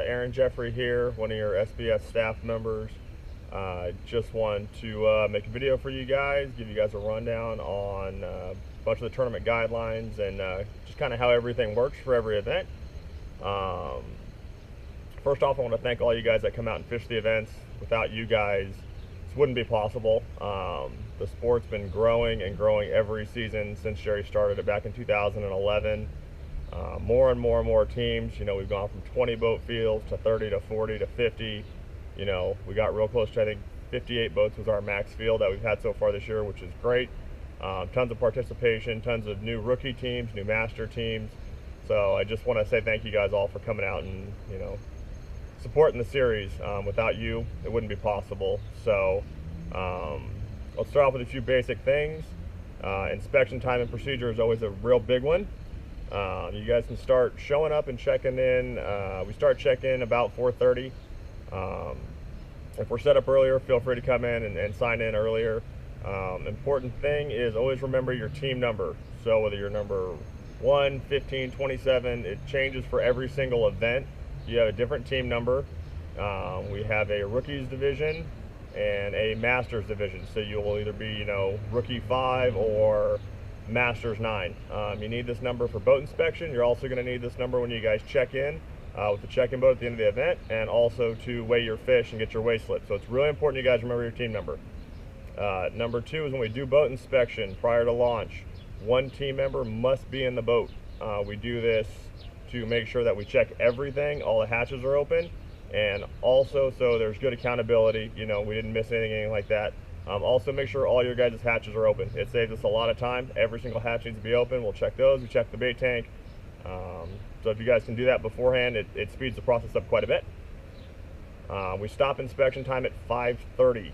Aaron Jeffrey here, one of your SBS staff members. Just want to make a video for you guys, give you guys a rundown on a bunch of the tournament guidelines and just kind of how everything works for every event. First off, I want to thank all you guys that come out and fish the events. Without you guys, this wouldn't be possible. The sport's been growing and growing every season since Jerry started it back in 2011. More and more teams. We've gone from 20 boat fields to 30 to 40 to 50. We got real close to, I think, 58 boats was our max field that we've had so far this year, which is great. Tons of participation, tons of new rookie teams, new master teams. So I just want to say thank you guys all for coming out and supporting the series. Without you, it wouldn't be possible. So let's start off with a few basic things. Inspection time and procedure is always a real big one. You guys can start showing up and checking in. We start check-in about 4:30. If we're set up earlier, feel free to come in and sign in earlier. Important thing is always remember your team number. So whether you're number 1, 15, 27, it changes for every single event. You have a different team number. We have a rookies division and a masters division. So you will either be, rookie 5 or Masters 9. You need this number for boat inspection. You're also going to need this number when you guys check in with the check-in boat at the end of the event, and also to weigh your fish and get your weigh slip. So it's really important you guys remember your team number. Number 2 is when we do boat inspection prior to launch, one team member must be in the boat. We do this to make sure that we check everything, all the hatches are open, and also so there's good accountability. We didn't miss anything like that. Also make sure all your guys' hatches are open. It saves us a lot of time. Every single hatch needs to be open. We'll check those. We check the bait tank. So if you guys can do that beforehand, it speeds the process up quite a bit. We stop inspection time at 5:30.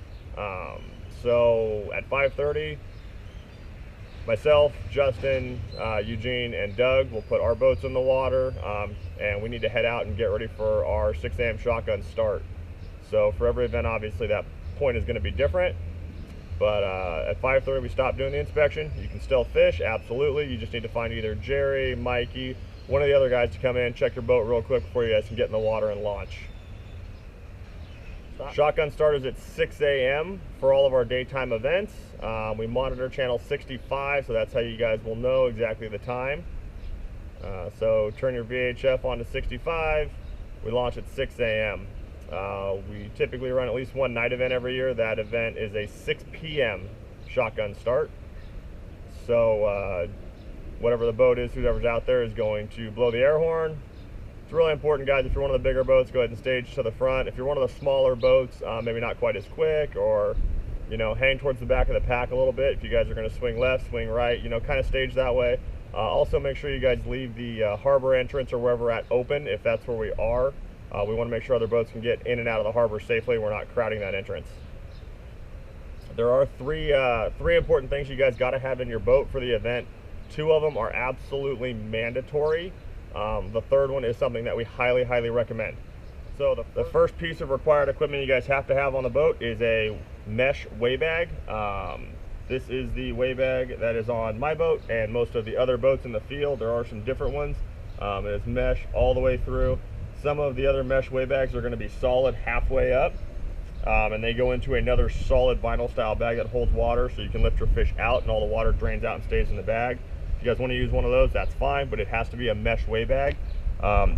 So at 5:30, myself, Justin, Eugene, and Doug will put our boats in the water, and we need to head out and get ready for our 6 a.m. shotgun start. So for every event, obviously that point is going to be different. But at 5:30 we stop doing the inspection. You can still fish, absolutely. You just need to find either Jerry, Mikey, one of the other guys to come in, check your boat real quick before you guys can get in the water and launch. Shotgun start is at 6 a.m. for all of our daytime events. We monitor channel 65, so that's how you guys will know exactly the time. So turn your VHF on to 65. We launch at 6 a.m. We typically run at least one night event every year. That event is a 6 p.m. shotgun start. So whatever the boat is, whoever's out there is going to blow the air horn. It's really important, guys. If you're one of the bigger boats, go ahead and stage to the front. If you're one of the smaller boats, maybe not quite as quick, or hang towards the back of the pack a little bit. If you guys are going to swing left, swing right, kind of stage that way. Also make sure you guys leave the harbor entrance or wherever we're at open, if that's where we are. We want to make sure other boats can get in and out of the harbor safely. We're not crowding that entrance. There are three important things you guys got to have in your boat for the event. 2 of them are absolutely mandatory. The third one is something that we highly recommend. So the first piece of required equipment you guys have to have on the boat is a mesh weigh bag. This is the weigh bag that is on my boat and most of the other boats in the field. There are some different ones. It is mesh all the way through. Some of the other mesh weigh bags are going to be solid halfway up, and they go into another solid vinyl style bag that holds water, so you can lift your fish out and all the water drains out and stays in the bag. If you guys want to use one of those, that's fine, but it has to be a mesh weigh bag.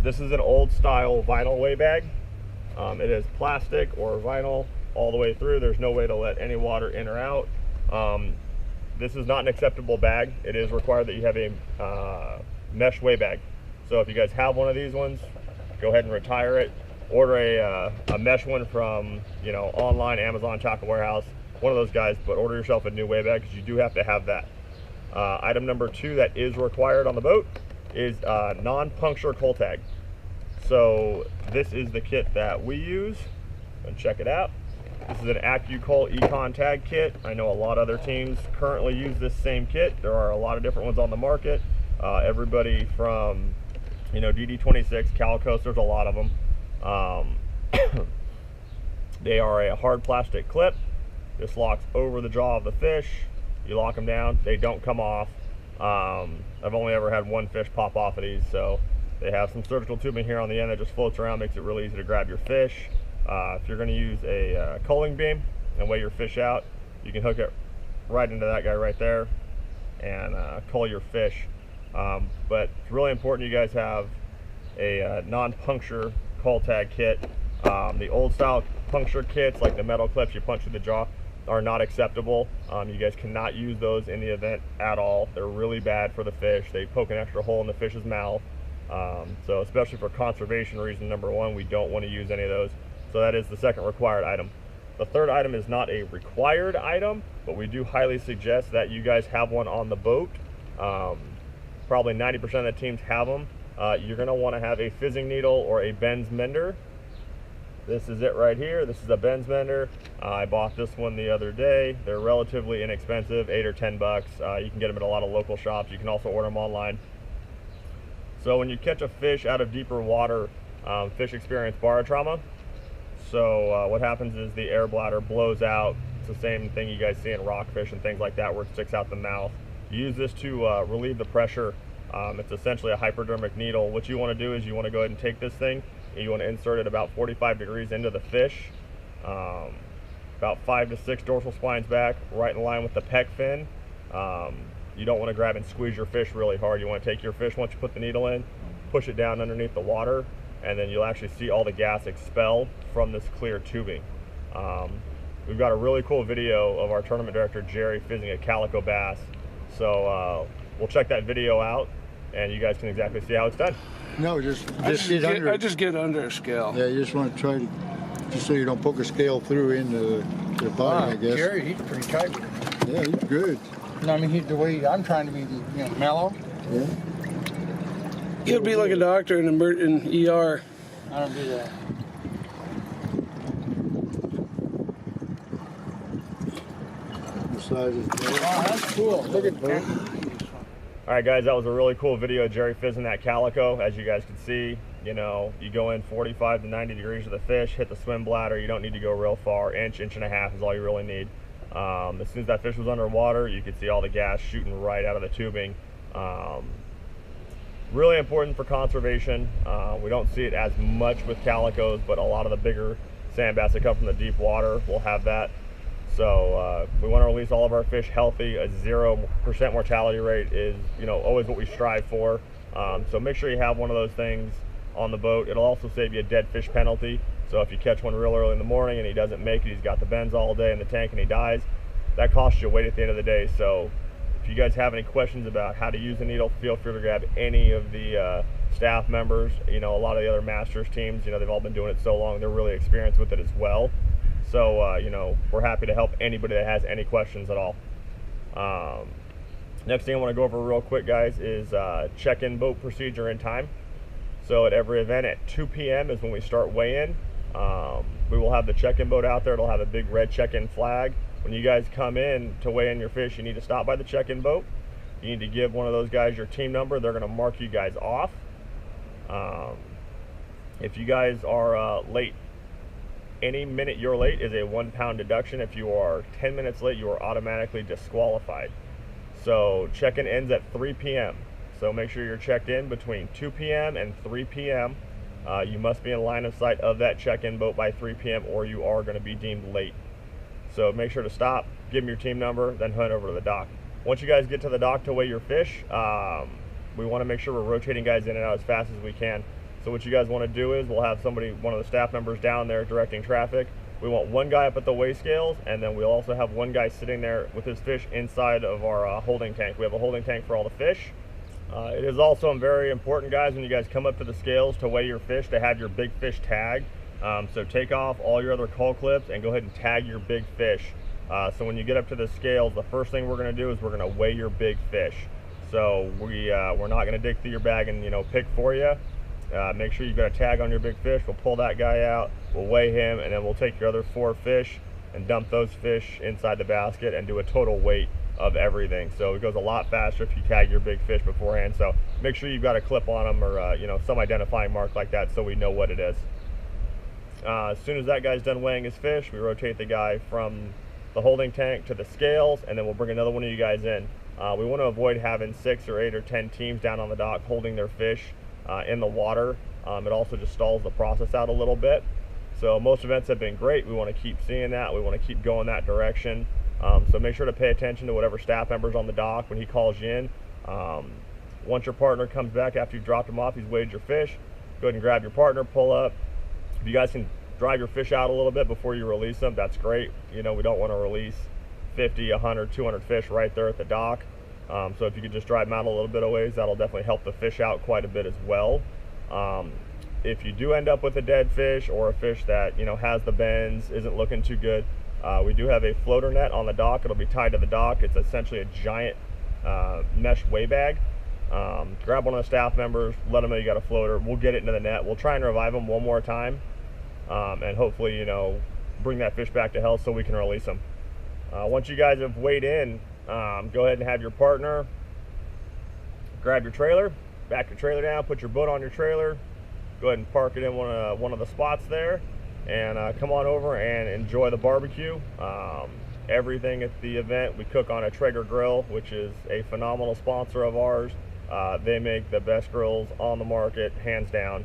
This is an old style vinyl weigh bag. It is plastic or vinyl all the way through. There's no way to let any water in or out. This is not an acceptable bag. It is required that you have a mesh weigh bag. So if you guys have one of these ones, go ahead and retire it. Order a mesh one from online, Amazon, Chocolate Warehouse, one of those guys, but order yourself a new weigh bag because you do have to have that. Item number 2 that is required on the boat is non-puncture cold tag. So this is the kit that we use, and check it out. This is an AccuCol Econ tag kit. I know a lot of other teams currently use this same kit. There are a lot of different ones on the market. Everybody from DD26, Calicos, there's a lot of them. They are a hard plastic clip. This locks over the jaw of the fish. You lock them down, they don't come off. I've only ever had one fish pop off of these, so They have some surgical tubing here on the end that just floats around, makes it really easy to grab your fish. If you're going to use a culling beam and weigh your fish out, you can hook it right into that guy right there and cull your fish. But it's really important you guys have a non-puncture cull tag kit. The old style puncture kits, like the metal clips you punch through the jaw, are not acceptable. You guys cannot use those in the event at all. They're really bad for the fish. They poke an extra hole in the fish's mouth. So especially for conservation reason, number one, we don't want to use any of those. So that is the second required item. The third item is not a required item, but we do highly suggest that you guys have one on the boat. Probably 90% of the teams have them. You're going to want to have a fizzing needle or a bends mender. This is it right here. This is a bends mender. I bought this one the other day. They're relatively inexpensive, 8 or 10 bucks. You can get them at a lot of local shops. You can also order them online. So when you catch a fish out of deeper water, fish experience barotrauma. So what happens is the air bladder blows out. It's the same thing you guys see in rockfish and things like that, where it sticks out the mouth. You use this to relieve the pressure. It's essentially a hypodermic needle. What you want to do is you want to go ahead and take this thing and you want to insert it about 45 degrees into the fish, about 5 to 6 dorsal spines back, right in line with the pec fin. You don't want to grab and squeeze your fish really hard. You want to take your fish, once you put the needle in, push it down underneath the water, and then you'll actually see all the gas expel from this clear tubing. We've got a really cool video of our tournament director Jerry fizzing a calico bass. So we'll check that video out and you guys can exactly see how it's done. No, I just get under a scale. Yeah, you just want to try to, just so you don't poke a scale through into the body, I guess. Jerry, he's pretty tight. Yeah, he's good. No, I mean, the way I'm trying to be, mellow. Yeah. He'll be like a doctor in ER. I don't do that. The size is good. Oh, that's cool. Look at that. All right, guys, that was a really cool video of Jerry fizzing that calico. As you guys can see, you go in 45 to 90 degrees with the fish, hit the swim bladder. You don't need to go real far. Inch and a half is all you really need. As soon as that fish was underwater, you could see all the gas shooting right out of the tubing. Really important for conservation. We don't see it as much with calicos, but a lot of the bigger sand bass that come from the deep water will have that. So we want to release all of our fish healthy. A 0% mortality rate is, always what we strive for. So make sure you have one of those things on the boat. It'll also save you a dead fish penalty. So if you catch one real early in the morning and he doesn't make it, he's got the bends all day in the tank and he dies, that costs you weight at the end of the day. So if you guys have any questions about how to use the needle, feel free to grab any of the staff members. A lot of the other masters teams, they've all been doing it so long, they're really experienced with it as well. So we're happy to help anybody that has any questions at all. Next thing I want to go over real quick, guys, is check-in boat procedure and time. So at every event at 2 p.m. is when we start weigh-in. We will have the check-in boat out there. It'll have a big red check-in flag. When you guys come in to weigh in your fish, you need to stop by the check-in boat. You need to give one of those guys your team number. They're going to mark you guys off. If you guys are late, any minute you're late is a 1 pound deduction. If you are 10 minutes late, you are automatically disqualified. So check-in ends at 3 p.m. So make sure you're checked in between 2 p.m. and 3 p.m. You must be in line of sight of that check-in boat by 3 p.m. or you are going to be deemed late. So make sure to stop, give them your team number, then head over to the dock. Once you guys get to the dock to weigh your fish, we want to make sure we're rotating guys in and out as fast as we can. So what you guys want to do is we'll have one of the staff members down there directing traffic. We want one guy up at the weigh scales, and then we'll also have one guy sitting there with his fish inside of our holding tank. We have a holding tank for all the fish. It is also very important, guys, when you guys come up to the scales to weigh your fish, to have your big fish tag. So take off all your other cull clips and go ahead and tag your big fish. So when you get up to the scales, the first thing we're going to do is we're going to weigh your big fish. So we're not going to dig through your bag and pick for you. Make sure you've got a tag on your big fish. We'll pull that guy out, we'll weigh him, and then we'll take your other 4 fish and dump those fish inside the basket and do a total weight of everything. So it goes a lot faster if you tag your big fish beforehand. So make sure you've got a clip on them or some identifying mark like that so we know what it is. As soon as that guy's done weighing his fish, we rotate the guy from the holding tank to the scales, and then we'll bring another one of you guys in. We want to avoid having 6 or 8 or 10 teams down on the dock holding their fish. in the water. It also just stalls the process out a little bit. So most events have been great. We want to keep seeing that. We want to keep going that direction. So make sure to pay attention to whatever staff member's on the dock when he calls you in. Once your partner comes back after you've dropped him off, he's weighed your fish, go ahead and grab your partner, pull up. If you guys can drive your fish out a little bit before you release them, that's great. You know, we don't want to release 50, 100, 200 fish right there at the dock. So if you could just drive them out a little bit of ways, that'll definitely help the fish out quite a bit as well. If you do end up with a dead fish or a fish that, you know, has the bends, isn't looking too good, we do have a floater net on the dock. It'll be tied to the dock. It's essentially a giant mesh weigh bag. Grab one of the staff members, let them know you got a floater. We'll get it into the net. We'll try and revive them one more time, and hopefully, you know, bring that fish back to health so we can release them. Once you guys have weighed in, go ahead and have your partner grab your trailer, back your trailer down, put your boat on your trailer, go ahead and park it in one of the spots there, and come on over and enjoy the barbecue. Everything at the event we cook on a Traeger grill, which is a phenomenal sponsor of ours. They make the best grills on the market, hands down.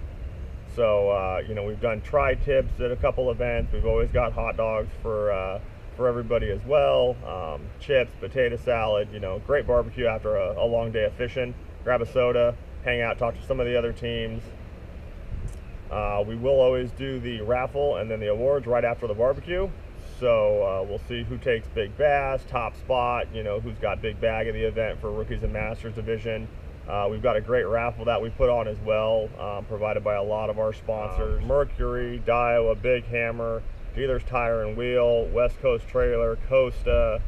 So you know, we've done tri-tips at a couple events. We've always got hot dogs for everybody as well, chips, potato salad. You know, great barbecue after a long day of fishing. Grab a soda, hang out, talk to some of the other teams. We will always do the raffle and then the awards right after the barbecue. So we'll see who takes big bass, top spot, you know, who's got big bag of the event for Rookies and Masters division. We've got a great raffle that we put on as well, provided by a lot of our sponsors. Mercury, Daiwa, Big Hammer, Dealers Tire and Wheel, West Coast Trailer, Costa,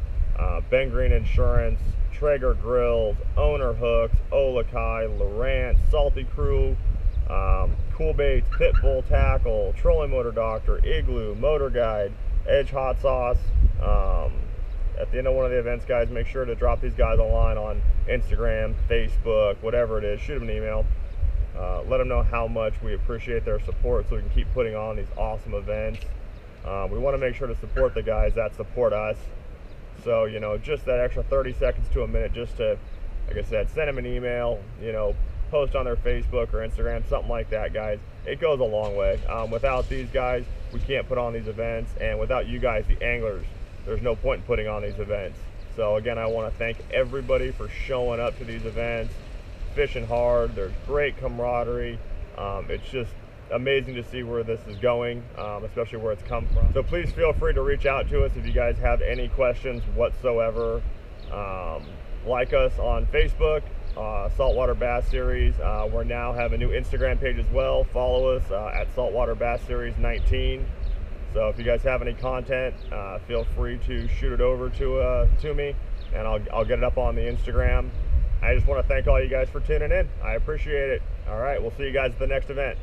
Ben Green Insurance, Traeger Grills, Owner Hooks, Olakai, Lowrance, Salty Crew, Cool Baits, Pitbull Tackle, Trolling Motor Doctor, Igloo, Motor Guide, Edge Hot Sauce. At the end of one of the events, guys, make sure to drop these guys a line on Instagram, Facebook, whatever it is. Shoot them an email. Let them know how much we appreciate their support so we can keep putting on these awesome events. We want to make sure to support the guys that support us. So, you know, just that extra 30 seconds to a minute just to, like I said, send them an email, you know, post on their Facebook or Instagram, something like that, guys. It goes a long way. Without these guys, we can't put on these events, and without you guys, the anglers, there's no point in putting on these events. So again, I want to thank everybody for showing up to these events, fishing hard. There's great camaraderie. It's just amazing to see where this is going, especially where it's come from. So please feel free to reach out to us if you guys have any questions whatsoever. Like us on Facebook, Saltwater Bass Series. We now have a new Instagram page as well. Follow us at Saltwater Bass Series 19. So if you guys have any content, feel free to shoot it over to me, and I'll get it up on the Instagram. I just want to thank all you guys for tuning in. I appreciate it. All right, we'll see you guys at the next event.